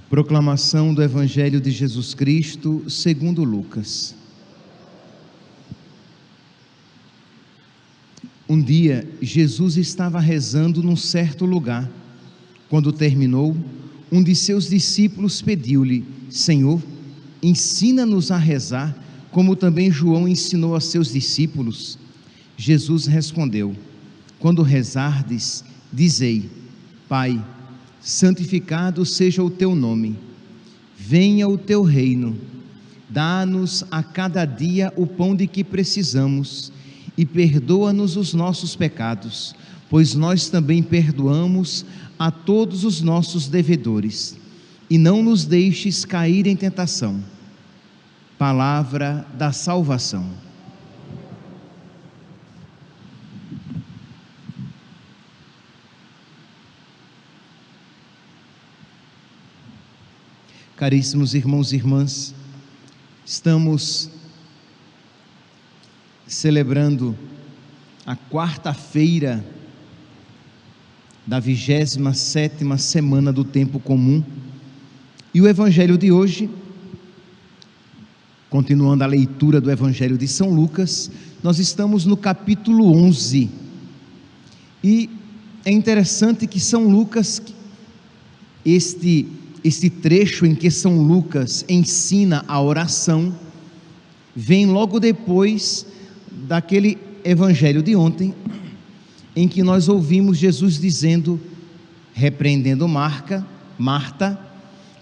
Proclamação do Evangelho de Jesus Cristo segundo Lucas. Um dia, Jesus estava rezando num certo lugar. Quando terminou, um de seus discípulos pediu-lhe: Senhor, ensina-nos a rezar, como também João ensinou a seus discípulos. Jesus respondeu: Quando rezardes, dizei: Pai, santificado seja o teu nome, venha o teu reino, dá-nos a cada dia o pão de que precisamos e perdoa-nos os nossos pecados, pois nós também perdoamos a todos os nossos devedores, e não nos deixes cair em tentação. Palavra da salvação. Caríssimos irmãos e irmãs, estamos celebrando a quarta-feira da 27ª semana do tempo comum, e o Evangelho de hoje, continuando a leitura do Evangelho de São Lucas, nós estamos no capítulo 11, e é interessante que São Lucas, este trecho em que São Lucas ensina a oração, vem logo depois daquele evangelho de ontem, em que nós ouvimos Jesus dizendo, repreendendo Marta,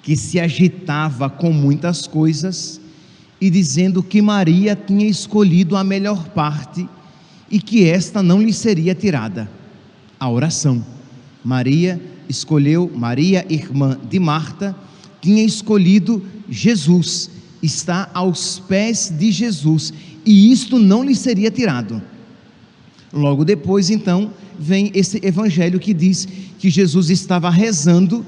que se agitava com muitas coisas, e dizendo que Maria tinha escolhido a melhor parte, e que esta não lhe seria tirada, a oração. Maria, irmã de Marta, tinha escolhido Jesus, está aos pés de Jesus, e isto não lhe seria tirado. Logo depois, então, vem esse evangelho que diz que Jesus estava rezando,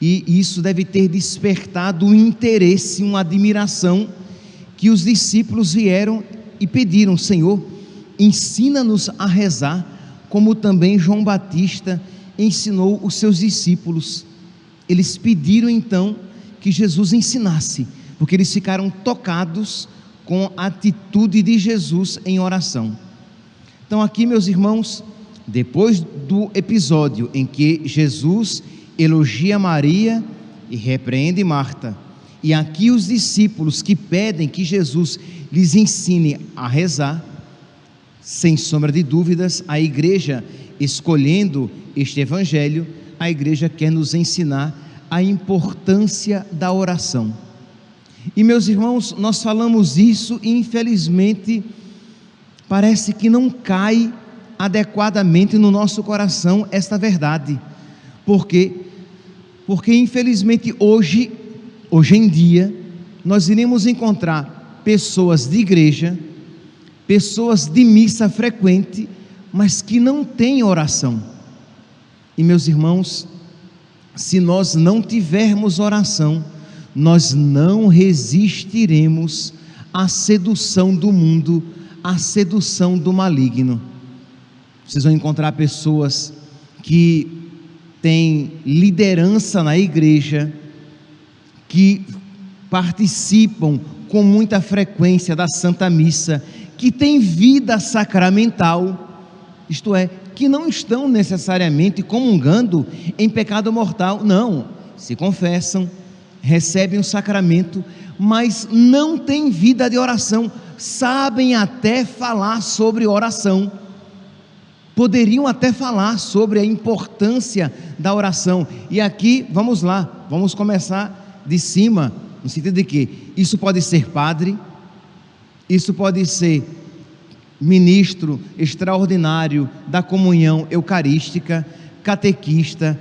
e isso deve ter despertado um interesse, uma admiração, que os discípulos vieram e pediram: Senhor, ensina-nos a rezar, como também João Batista ensinou os seus discípulos. Eles pediram então que Jesus ensinasse, porque eles ficaram tocados com a atitude de Jesus em oração. Então aqui, meus irmãos, depois do episódio em que Jesus elogia Maria e repreende Marta, e aqui os discípulos que pedem que Jesus lhes ensine a rezar, sem sombra de dúvidas, a igreja, escolhendo este evangelho, a igreja quer nos ensinar a importância da oração. E, meus irmãos, nós falamos isso e infelizmente parece que não cai adequadamente no nosso coração esta verdade. Por quê? Porque infelizmente hoje em dia, nós iremos encontrar pessoas de igreja, pessoas de missa frequente, mas que não têm oração. E, meus irmãos, se nós não tivermos oração, nós não resistiremos à sedução do mundo, à sedução do maligno. Vocês vão encontrar pessoas que têm liderança na igreja, que participam com muita frequência da Santa Missa, que têm vida sacramental, isto é, que não estão necessariamente comungando em pecado mortal, não, se confessam, recebem o sacramento, mas não têm vida de oração, sabem até falar sobre oração, poderiam até falar sobre a importância da oração. E aqui, vamos lá, vamos começar de cima, no sentido de que isso pode ser padre, isso pode ser ministro extraordinário da comunhão eucarística, catequista,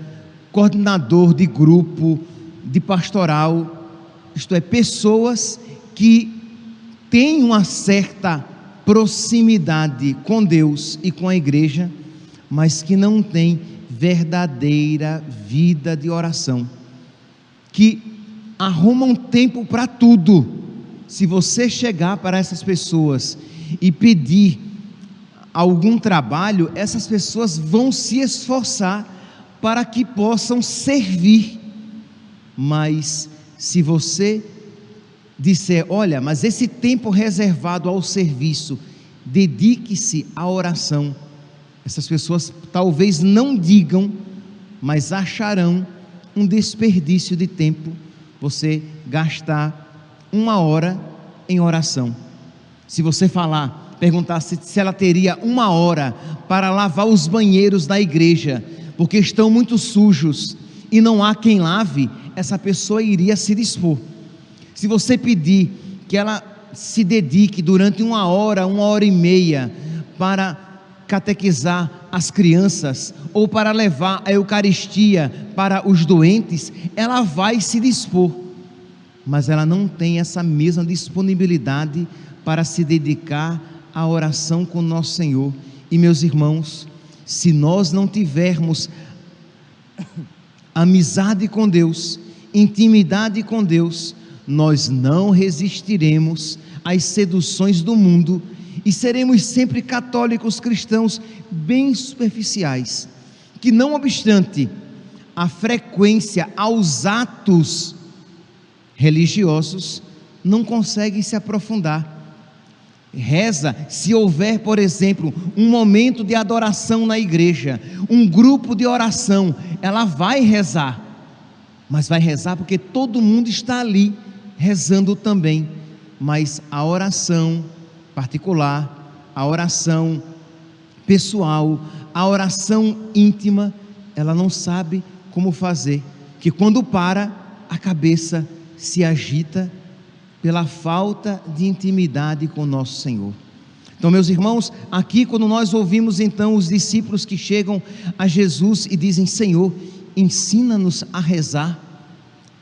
coordenador de grupo, de pastoral, isto é, pessoas que têm uma certa proximidade com Deus e com a igreja, mas que não têm verdadeira vida de oração, que arrumam tempo para tudo. Se você chegar para essas pessoas e pedir algum trabalho, essas pessoas vão se esforçar para que possam servir, Mas se você disser, olha, mas esse tempo reservado ao serviço, dedique-se à oração, essas pessoas talvez não digam, mas acharão um desperdício de tempo você gastar 1 hora em oração. Se você perguntar se ela teria 1 hora para lavar os banheiros da igreja, porque estão muito sujos e não há quem lave, essa pessoa iria se dispor. Se você pedir que ela se dedique durante 1 hora, 1 hora e meia para catequizar as crianças ou para levar a Eucaristia para os doentes, ela vai se dispor, mas ela não tem essa mesma disponibilidade para se dedicar à oração com nosso Senhor. E meus irmãos, se nós não tivermos amizade com Deus, intimidade com Deus, nós não resistiremos às seduções do mundo e seremos sempre católicos cristãos bem superficiais, que não obstante a frequência aos atos religiosos, não conseguem se aprofundar. Reza, se houver, por exemplo, um momento de adoração na igreja, um grupo de oração, ela vai rezar, mas vai rezar porque todo mundo está ali rezando também, mas a oração particular, a oração pessoal, a oração íntima, ela não sabe como fazer, que quando para, a cabeça se agita pela falta de intimidade com nosso Senhor. Então, meus irmãos, aqui quando nós ouvimos então os discípulos que chegam a Jesus e dizem, Senhor, ensina-nos a rezar,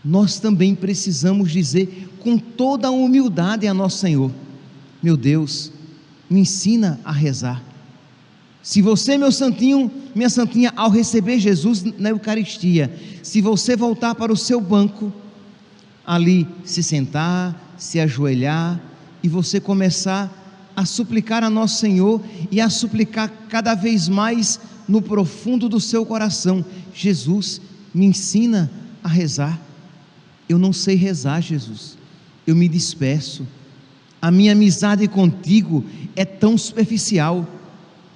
nós também precisamos dizer com toda a humildade a nosso Senhor, meu Deus, me ensina a rezar. Se você, meu santinho, minha santinha, ao receber Jesus na Eucaristia, se você voltar para o seu banco, ali se sentar, se ajoelhar e você começar a suplicar a nosso Senhor e a suplicar cada vez mais no profundo do seu coração, Jesus, me ensina a rezar. Eu não sei rezar, Jesus, eu me disperso, a minha amizade contigo é tão superficial,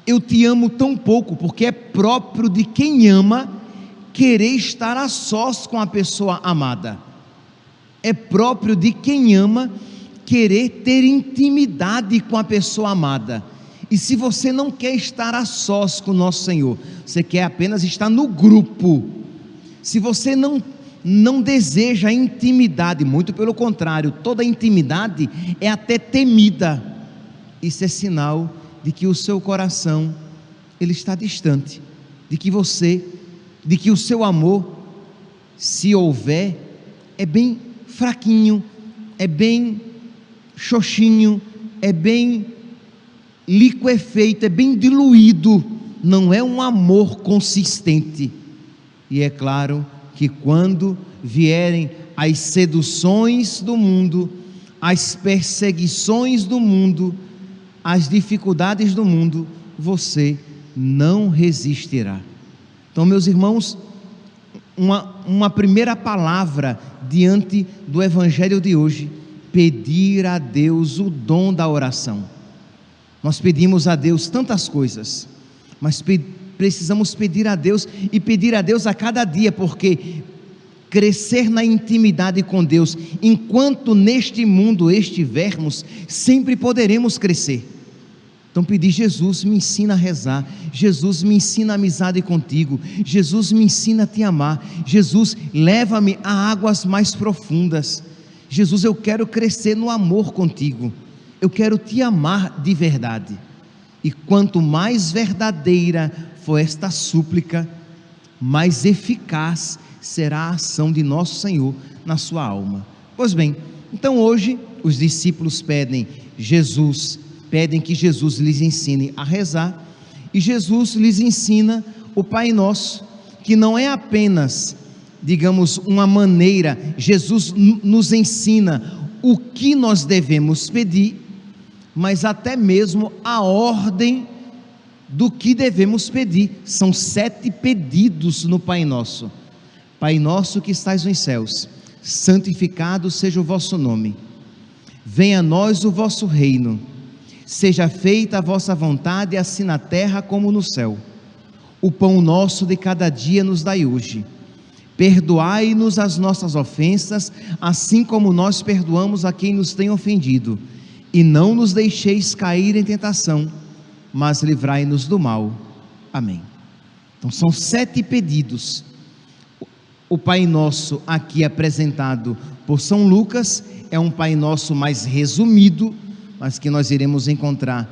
eu te amo tão pouco, porque é próprio de quem ama querer estar a sós com a pessoa amada, é próprio de quem ama querer ter intimidade com a pessoa amada. E se você não quer estar a sós com o nosso Senhor, você quer apenas estar no grupo, se você não deseja intimidade, muito pelo contrário, toda intimidade é até temida, isso é sinal de que o seu coração ele está distante, de que o seu amor, se houver, é bem fraquinho, é bem xoxinho, é bem liquefeito, é bem diluído, não é um amor consistente. E é claro que quando vierem as seduções do mundo, as perseguições do mundo, as dificuldades do mundo, você não resistirá. Então, meus irmãos, uma primeira palavra diante do Evangelho de hoje: pedir a Deus o dom da oração. Nós pedimos a Deus tantas coisas, mas precisamos pedir a Deus e pedir a Deus a cada dia, porque crescer na intimidade com Deus, enquanto neste mundo estivermos, sempre poderemos crescer. Então pedir, Jesus, me ensina a rezar, Jesus, me ensina a amizade contigo, Jesus, me ensina a te amar, Jesus, leva-me a águas mais profundas, Jesus, eu quero crescer no amor contigo, eu quero te amar de verdade. E quanto mais verdadeira for esta súplica, mais eficaz será a ação de nosso Senhor na sua alma. Pois bem, então hoje os discípulos pedem que Jesus lhes ensine a rezar, e Jesus lhes ensina o Pai Nosso, que não é apenas, digamos, uma maneira, Jesus nos ensina o que nós devemos pedir, mas até mesmo a ordem do que devemos pedir. São 7 pedidos no Pai Nosso. Pai nosso que estais nos céus, santificado seja o vosso nome. Venha a nós o vosso reino. Seja feita a vossa vontade, assim na terra como no céu. O pão nosso de cada dia nos dai hoje. Perdoai-nos as nossas ofensas, assim como nós perdoamos a quem nos tem ofendido. E não nos deixeis cair em tentação, mas livrai-nos do mal. Amém. Então são 7 pedidos. O Pai Nosso aqui apresentado por São Lucas é um Pai Nosso mais resumido, mas que nós iremos encontrar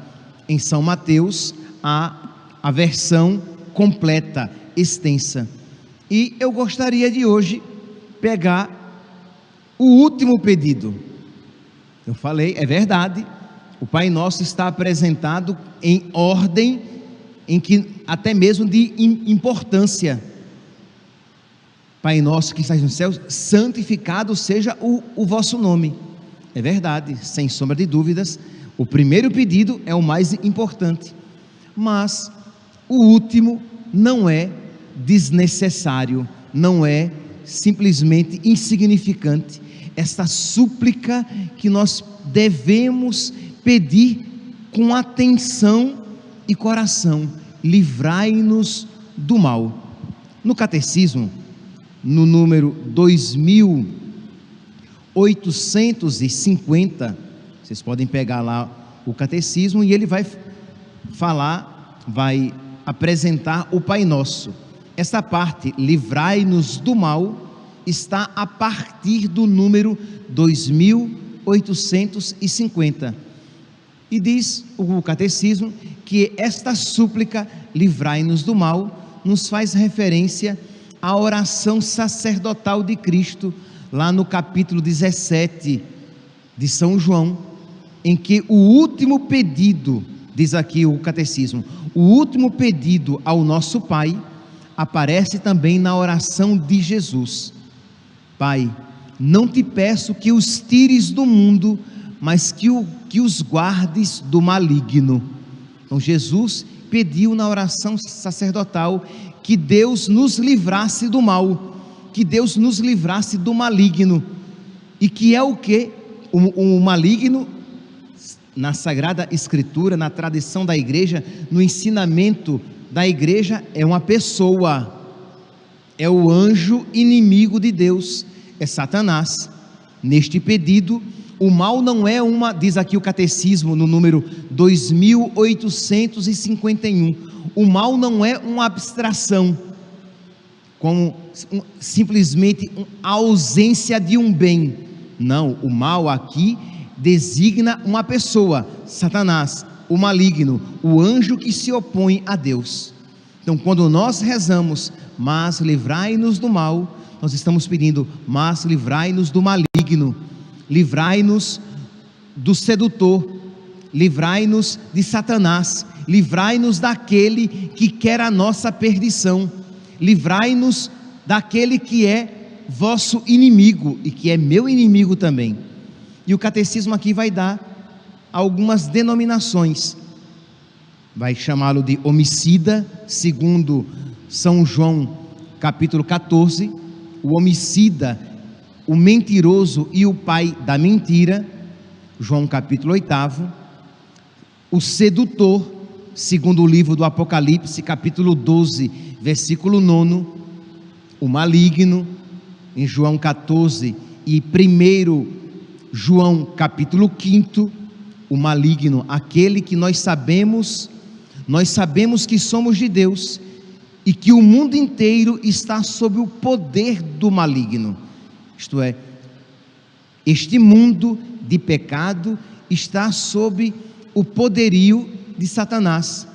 em São Mateus a versão completa, extensa. E eu gostaria de hoje pegar o último pedido. Eu falei, é verdade, o Pai Nosso está apresentado em ordem, em que até mesmo de importância. Pai Nosso que estás nos céus, santificado seja o vosso nome. É verdade, sem sombra de dúvidas, o primeiro pedido é o mais importante, mas o último não é desnecessário, não é simplesmente insignificante. Esta súplica que nós devemos pedir com atenção e coração: livrai-nos do mal. No catecismo, no número 2850, vocês podem pegar lá o catecismo e ele vai falar, vai apresentar o Pai Nosso. Essa parte, livrai-nos do mal, está a partir do número 2850. E diz o catecismo que esta súplica, livrai-nos do mal, nos faz referência à oração sacerdotal de Cristo, lá no capítulo 17 de São João, em que o último pedido, diz aqui o catecismo, o último pedido ao nosso Pai aparece também na oração de Jesus: Pai, não te peço que os tires do mundo, mas que os guardes do maligno. Então Jesus pediu na oração sacerdotal que Deus nos livrasse do mal, que Deus nos livrasse do maligno. E que é o que? O maligno, na Sagrada Escritura, na tradição da igreja, no ensinamento da igreja, é uma pessoa, é o anjo inimigo de Deus, é Satanás. Neste pedido, o mal não é diz aqui o catecismo no número 2851, o mal não é uma abstração, como simplesmente a ausência de um bem. Não, o mal aqui designa uma pessoa, Satanás, o maligno, o anjo que se opõe a Deus. Então, quando nós rezamos, mas livrai-nos do mal, nós estamos pedindo, mas livrai-nos do maligno, livrai-nos do sedutor, livrai-nos de Satanás, livrai-nos daquele que quer a nossa perdição, livrai-nos daquele que é vosso inimigo e que é meu inimigo também. E o catecismo aqui vai dar algumas denominações, vai chamá-lo de homicida, segundo São João capítulo 14, o homicida, o mentiroso e o pai da mentira, João capítulo 8, o sedutor, segundo o livro do Apocalipse, capítulo 12, versículo 9, o maligno, em João 14, e 1 João capítulo 5, o maligno, aquele que nós sabemos que somos de Deus, e que o mundo inteiro está sob o poder do maligno, isto é, este mundo de pecado está sob o poderio de Satanás,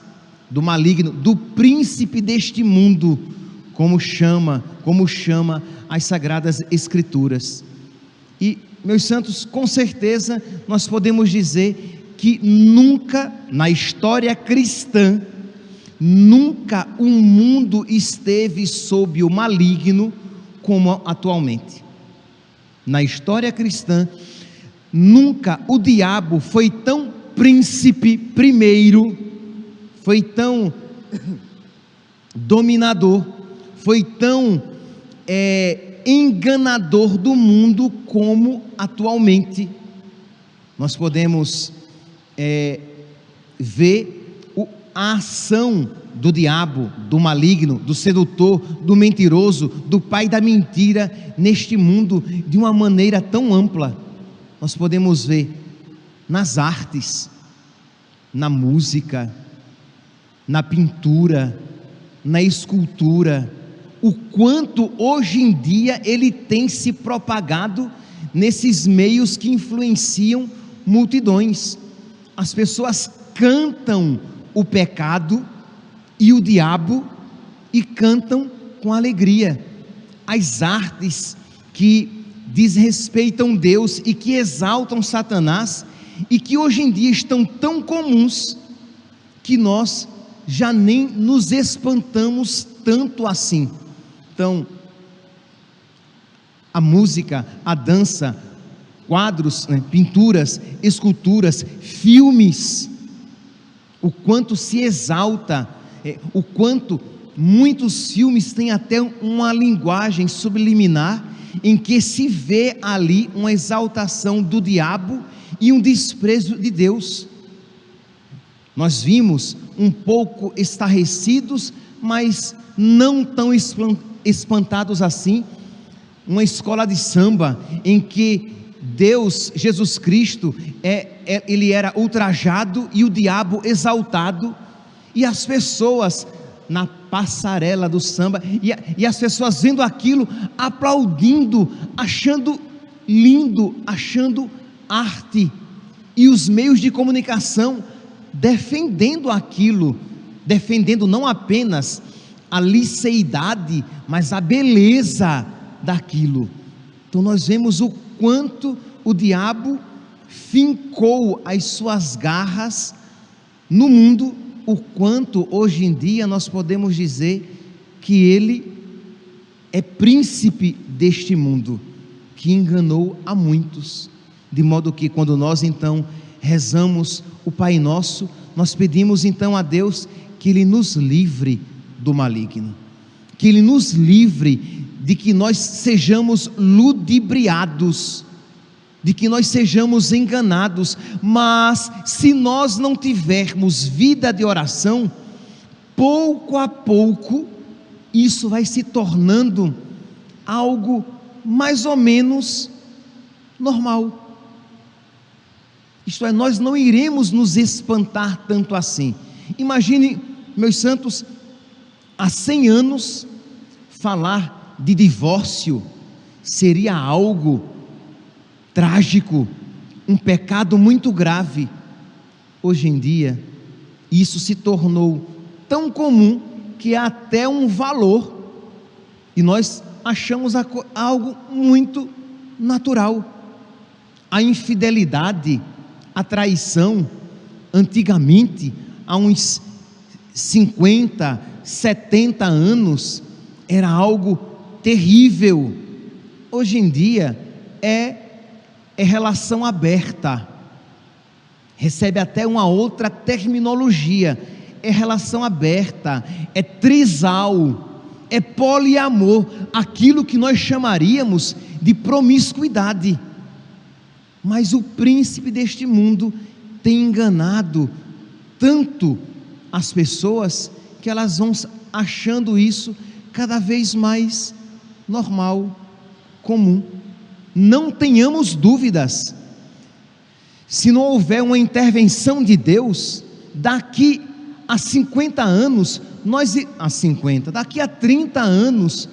do maligno, do príncipe deste mundo, como chama as Sagradas Escrituras. E, meus santos, com certeza nós podemos dizer que nunca na história cristã, nunca o mundo esteve sob o maligno como atualmente. Na história cristã, nunca o diabo foi tão príncipe primeiro, foi tão dominador, foi tão enganador do mundo como atualmente. Nós podemos ver a ação do diabo, do maligno, do sedutor, do mentiroso, do pai da mentira neste mundo de uma maneira tão ampla. Nós podemos ver nas artes, na música, na pintura, na escultura, o quanto hoje em dia ele tem se propagado nesses meios que influenciam multidões. As pessoas cantam o pecado e o diabo e cantam com alegria. As artes que desrespeitam Deus e que exaltam Satanás e que hoje em dia estão tão comuns que nós já nem nos espantamos tanto assim. Então, a música, a dança, quadros, pinturas, esculturas, filmes, o quanto se exalta, o quanto muitos filmes têm até uma linguagem subliminar em que se vê ali uma exaltação do diabo e um desprezo de Deus. Nós vimos um pouco estarrecidos, mas não tão espantados assim, uma escola de samba em que Deus, Jesus Cristo, ele era ultrajado e o diabo exaltado, e as pessoas na passarela do samba, e as pessoas vendo aquilo, aplaudindo, achando lindo, achando arte, e os meios de comunicação defendendo aquilo, defendendo não apenas a liceidade, mas a beleza daquilo. Então nós vemos o quanto o diabo fincou as suas garras no mundo, o quanto hoje em dia nós podemos dizer que ele é príncipe deste mundo, que enganou a muitos, de modo que quando nós então rezamos o Pai Nosso, nós pedimos então a Deus que Ele nos livre do maligno, que Ele nos livre de que nós sejamos ludibriados, de que nós sejamos enganados. Mas se nós não tivermos vida de oração, pouco a pouco isso vai se tornando algo mais ou menos normal. Isto é, nós não iremos nos espantar tanto assim. Imagine, meus santos, há 100 anos falar de divórcio seria algo trágico, um pecado muito grave. Hoje em dia, isso se tornou tão comum que é até um valor, e nós achamos algo muito natural. A infidelidade, a traição, antigamente, há uns 50, 70 anos, era algo terrível. Hoje em dia é relação aberta, recebe até uma outra terminologia, é relação aberta, é trisal, é poliamor, aquilo que nós chamaríamos de promiscuidade. Mas o príncipe deste mundo tem enganado tanto as pessoas que elas vão achando isso cada vez mais normal, comum. Não tenhamos dúvidas, se não houver uma intervenção de Deus, daqui a 50 anos, daqui a 30 anos,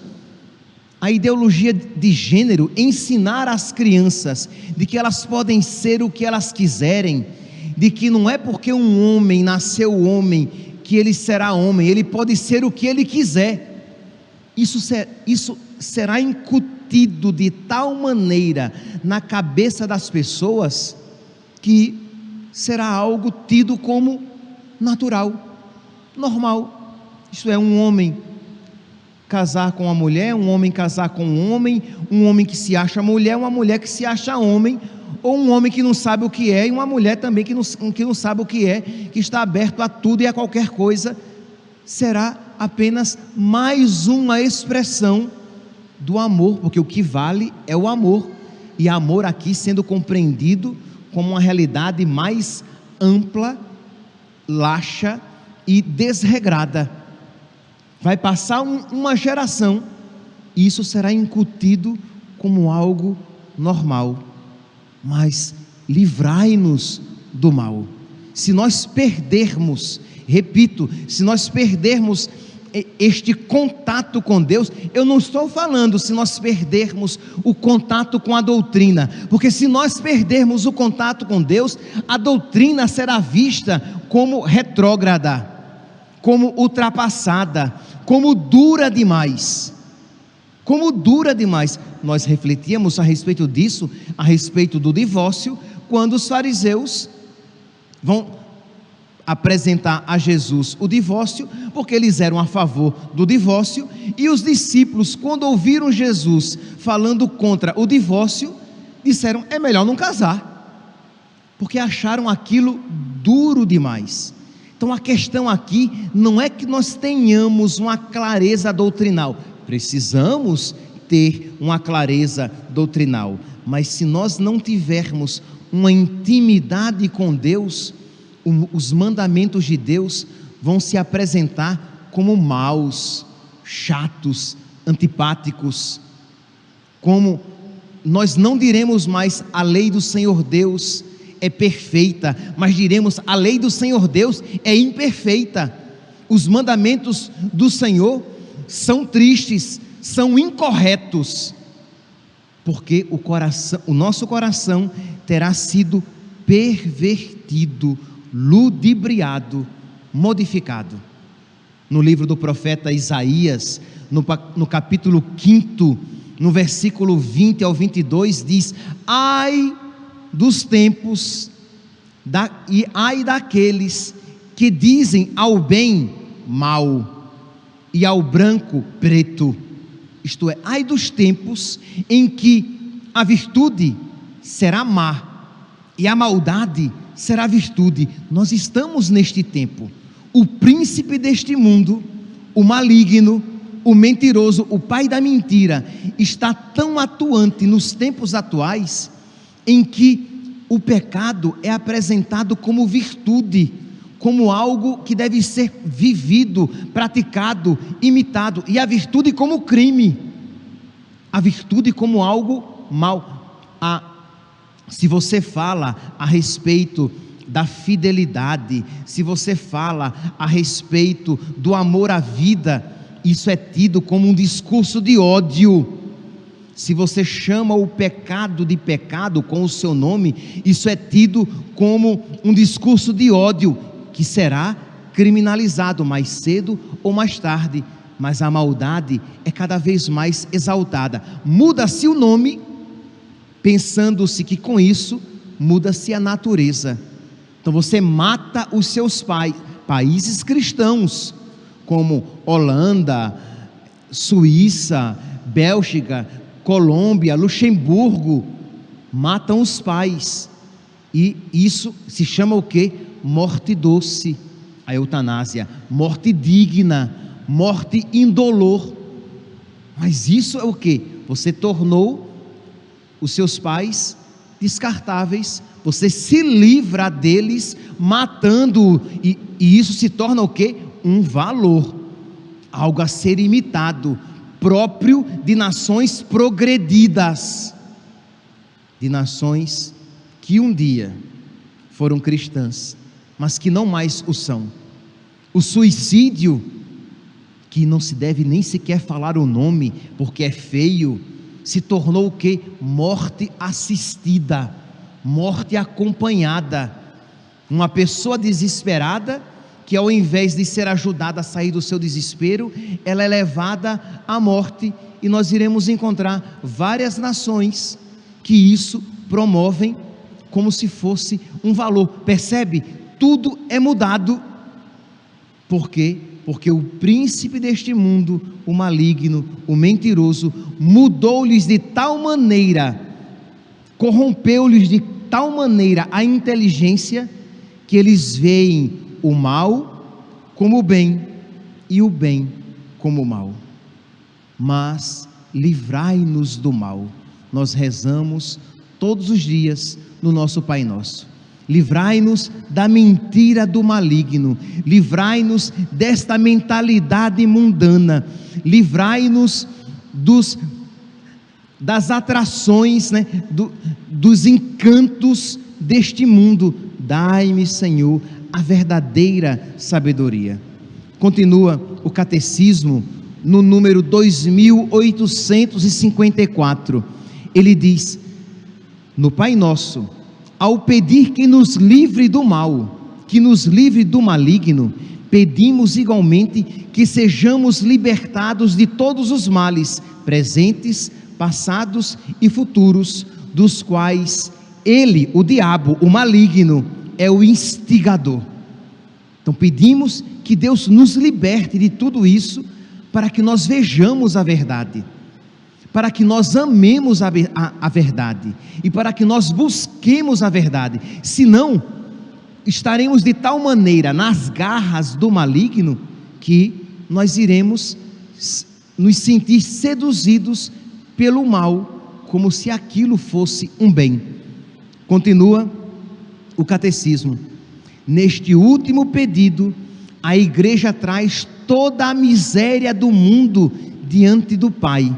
a ideologia de gênero, ensinar às crianças de que elas podem ser o que elas quiserem, de que não é porque um homem nasceu homem que ele será homem, ele pode ser o que ele quiser. Isso será incutido de tal maneira na cabeça das pessoas que será algo tido como natural, normal. Isto é, um homem casar com uma mulher, um homem casar com um homem que se acha mulher, uma mulher que se acha homem, ou um homem que não sabe o que é, e uma mulher também que não sabe o que é, que está aberto a tudo e a qualquer coisa. Será apenas mais uma expressão do amor, porque o que vale é o amor, e amor aqui sendo compreendido como uma realidade mais ampla, laxa e desregrada. Vai passar uma geração e isso será incutido como algo normal, mas livrai-nos do mal. Se nós perdermos, repito, se nós perdermos este contato com Deus, eu não estou falando se nós perdermos o contato com a doutrina, porque se nós perdermos o contato com Deus, a doutrina será vista como retrógrada, como ultrapassada, como dura demais. Como dura demais. Nós refletíamos a respeito disso, a respeito do divórcio, quando os fariseus vão apresentar a Jesus o divórcio, porque eles eram a favor do divórcio, e os discípulos, quando ouviram Jesus falando contra o divórcio, disseram: é melhor não casar, porque acharam aquilo duro demais. Então a questão aqui não é que nós tenhamos uma clareza doutrinal, precisamos ter uma clareza doutrinal, mas se nós não tivermos uma intimidade com Deus, os mandamentos de Deus vão se apresentar como maus, chatos, antipáticos, como nós não diremos mais a lei do Senhor Deus é perfeita, mas diremos a lei do Senhor Deus é imperfeita. Os mandamentos do Senhor são tristes, são incorretos, porque o nosso coração terá sido pervertido, ludibriado, modificado. No livro do profeta Isaías, no capítulo 5, no versículo 20 ao 22, diz: ai dos tempos, e ai daqueles que dizem ao bem mal, e ao branco preto. Isto é, ai dos tempos em que a virtude será má, e a maldade será virtude. Nós estamos neste tempo. O príncipe deste mundo, o maligno, o mentiroso, o pai da mentira, está tão atuante nos tempos atuais, em que o pecado é apresentado como virtude, como algo que deve ser vivido, praticado, imitado, e a virtude como crime, a virtude como algo mal. Se você fala a respeito da fidelidade, se você fala a respeito do amor à vida, isso é tido como um discurso de ódio. Se você chama o pecado de pecado com o seu nome, isso é tido como um discurso de ódio, que será criminalizado mais cedo ou mais tarde. Mas a maldade é cada vez mais exaltada. Muda-se o nome, pensando-se que com isso muda-se a natureza. Então você mata os seus países cristãos, como Holanda, Suíça, Bélgica, Colômbia, Luxemburgo, matam os pais, e isso se chama o quê? Morte doce, a eutanásia, morte digna, morte indolor. Mas isso é o quê? Você tornou os seus pais descartáveis, você se livra deles matando-o, e isso se torna o quê? Um valor, algo a ser imitado, próprio de nações progredidas, de nações que um dia foram cristãs, mas que não mais o são. O suicídio, que não se deve nem sequer falar o nome, porque é feio, se tornou o quê? Morte assistida, morte acompanhada. Uma pessoa desesperada, que ao invés de ser ajudada a sair do seu desespero, ela é levada à morte, e nós iremos encontrar várias nações que isso promovem como se fosse um valor. Percebe? Tudo é mudado. Por quê? Porque o príncipe deste mundo, o maligno, o mentiroso, mudou-lhes de tal maneira, corrompeu-lhes de tal maneira a inteligência, que eles veem o mal como o bem, e o bem como o mal. Mas livrai-nos do mal. Nós rezamos todos os dias no nosso Pai Nosso. Livrai-nos da mentira do maligno, livrai-nos desta mentalidade mundana, livrai-nos das atrações, dos encantos deste mundo. Dai-me, Senhor, a verdadeira sabedoria. Continua o catecismo no número 2854. Ele diz: no Pai Nosso, ao pedir que nos livre do mal, que nos livre do maligno, pedimos igualmente que sejamos libertados de todos os males, presentes, passados e futuros, dos quais ele, o diabo, o maligno, é o instigador. Então pedimos que Deus nos liberte de tudo isso, para que nós vejamos a verdade, para que nós amemos a verdade, e para que nós busquemos a verdade. Senão, estaremos de tal maneira nas garras do maligno, que nós iremos nos sentir seduzidos pelo mal, como se aquilo fosse um bem. Continua o catecismo: neste último pedido, a igreja traz toda a miséria do mundo diante do Pai,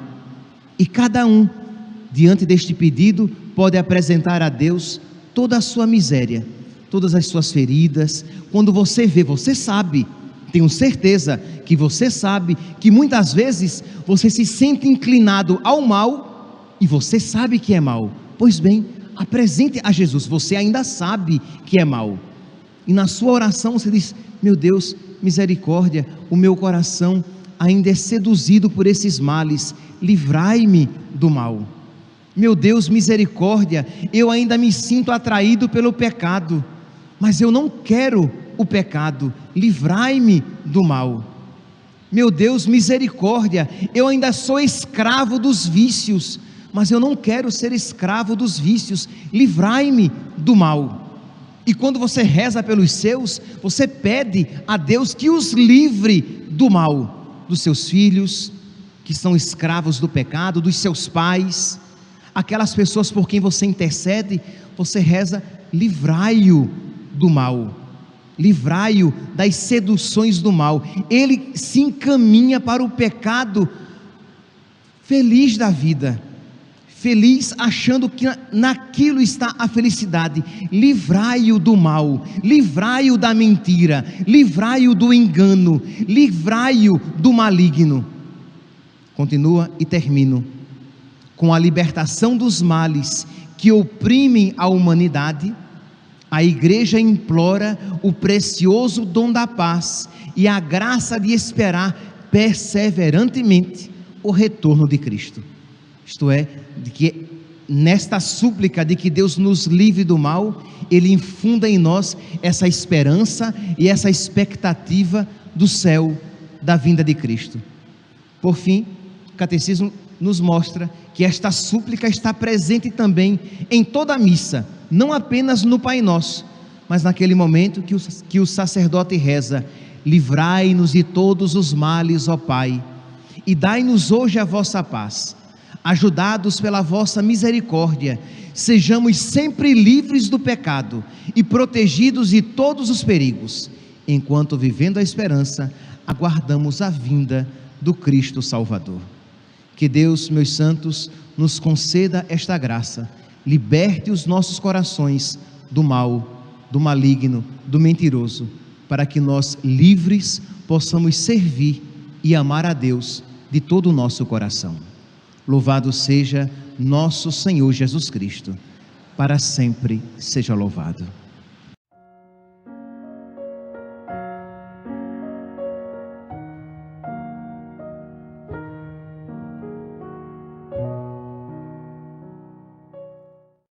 e cada um, diante deste pedido, pode apresentar a Deus toda a sua miséria, todas as suas feridas. Quando você vê, você sabe, tenho certeza que você sabe, que muitas vezes você se sente inclinado ao mal, e você sabe que é mal. Pois bem, apresente a Jesus, você ainda sabe que é mal, e na sua oração você diz: meu Deus, misericórdia, o meu coração ainda é seduzido por esses males, livrai-me do mal. Meu Deus, misericórdia, eu ainda me sinto atraído pelo pecado, mas eu não quero o pecado, livrai-me do mal. Meu Deus, misericórdia, eu ainda sou escravo dos vícios, mas eu não quero ser escravo dos vícios, livrai-me do mal. E quando você reza pelos seus, você pede a Deus que os livre do mal, dos seus filhos, que são escravos do pecado, dos seus pais, aquelas pessoas por quem você intercede, você reza: livrai-o do mal, livrai-o das seduções do mal. Ele se encaminha para o pecado, feliz da vida, feliz achando que naquilo está a felicidade. Livrai-o do mal, livrai-o da mentira, livrai-o do engano, livrai-o do maligno. Continua e termino: com a libertação dos males que oprimem a humanidade, a igreja implora o precioso dom da paz e a graça de esperar perseverantemente o retorno de Cristo. Isto é, de que nesta súplica de que Deus nos livre do mal, Ele infunda em nós essa esperança e essa expectativa do céu, da vinda de Cristo. Por fim, o catecismo nos mostra que esta súplica está presente também em toda a missa, não apenas no Pai Nosso, mas naquele momento que o sacerdote reza: livrai-nos de todos os males, ó Pai, e dai-nos hoje a vossa paz. Ajudados pela vossa misericórdia, sejamos sempre livres do pecado e protegidos de todos os perigos, enquanto, vivendo a esperança, aguardamos a vinda do Cristo Salvador. Que Deus, meus santos, nos conceda esta graça, liberte os nossos corações do mal, do maligno, do mentiroso, para que nós, livres, possamos servir e amar a Deus de todo o nosso coração. Louvado seja nosso Senhor Jesus Cristo, para sempre seja louvado.